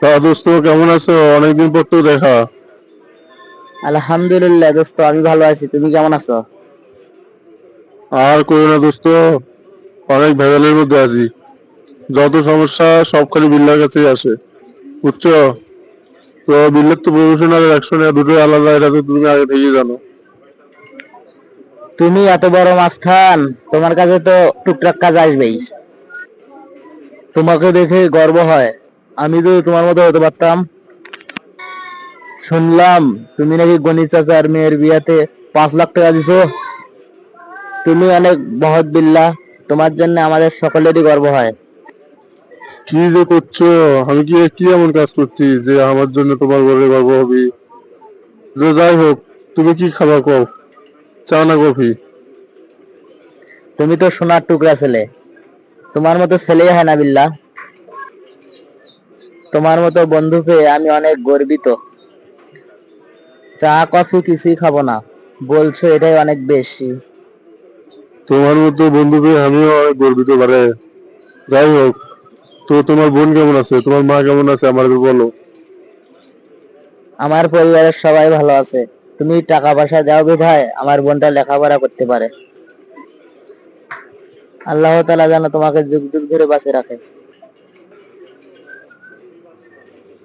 তা দোস্ত, কেমন আছো? অনেকদিন পর তো দেখা। আলহামদুলিল্লাহ দোস্ত, আমি ভালো আছি। তুমি কেমন আছো? আর কইও না দোস্ত, অনেক ভেজালের মধ্যে আছি। যত সমস্যা সব খালি বিল্লার কাছেই আসে, বুঝছো? তো বিল্লার তো প্রফেশন আর অ্যাকশন দুটোই আলাদা, এটা তো তুমি আগে থেকেই জানো। তুমি এত বড় মাস্তান, তোমার কাছে তো টুকটাক কাজ আসবেই। তোমাকে দেখে গর্ব হয়। আমি তো তোমার মতো হতে পারতাম। শুনলাম তুমি নাকি গণিত চাচার মেয়ের বিয়াতে 5 লাখ টাকা দিছো। তুমি অনেক মহৎ বিল্লাহ। তোমার জন্য আমাদের সকলেরই গর্ব হয়। কি যে করছো? আমি কি কি এমন কাজ করছি যে আমার জন্য তোমার ঘরে গর্ব হবি? যে যাই হোক, তুমি কি খাবা কও? চা না কফি? তুমি তো সোনার টুকরা ছেলে। তোমার মতো ছেলেই হয় না বিল্লাহ। তোমার মতো বন্ধু পেয়ে আমি অনেক গর্বিত। চা কফি কিছুই খাবো না বলছো, এটাই অনেক বেশি। তোমার মতো বন্ধু পেয়ে আমিও অনেক গর্বিত পারে। যাই হোক, তো তোমার বোন কেমন আছে, তোমার মা কেমন আছে আমার বলো। আমার পরিবারের সবাই ভালো আছে। তুমি টাকা পয়সা দাও বিধায় আমার বোনটা লেখাপড়া করতে পারে। আল্লাহ তাআলা যেন তোমাকে যুগ যুগ ধরে বাঁচিয়ে রাখে।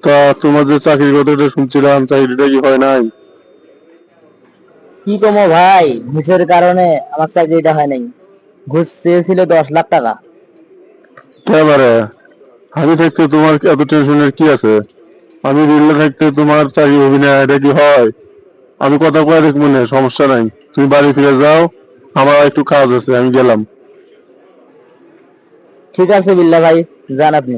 তা তোমার যে চাকরির কথাটা শুনছিলাম, চাকরিটা কি হয় নাই? কি কমো ভাই, ঘুষের কারণে আমার চাকরিটা হয় নাই। ঘুষ চেয়েছিল 10 লাখ টাকা। একেবারে, আমি থাকতে তোমার এত টেনশনের কি আছে? আমি রিলে থাকতে তোমার চাকরি হবি না, এটা কি হয়? আমি কথা কয়ে দেখ, মনে সমস্যা নাই। তুমি বাড়ি ফিরে যাও, আমার একটু কাজ আছে, আমি গেলাম। ঠিক আছে বিল্লা ভাই, যান আপনি।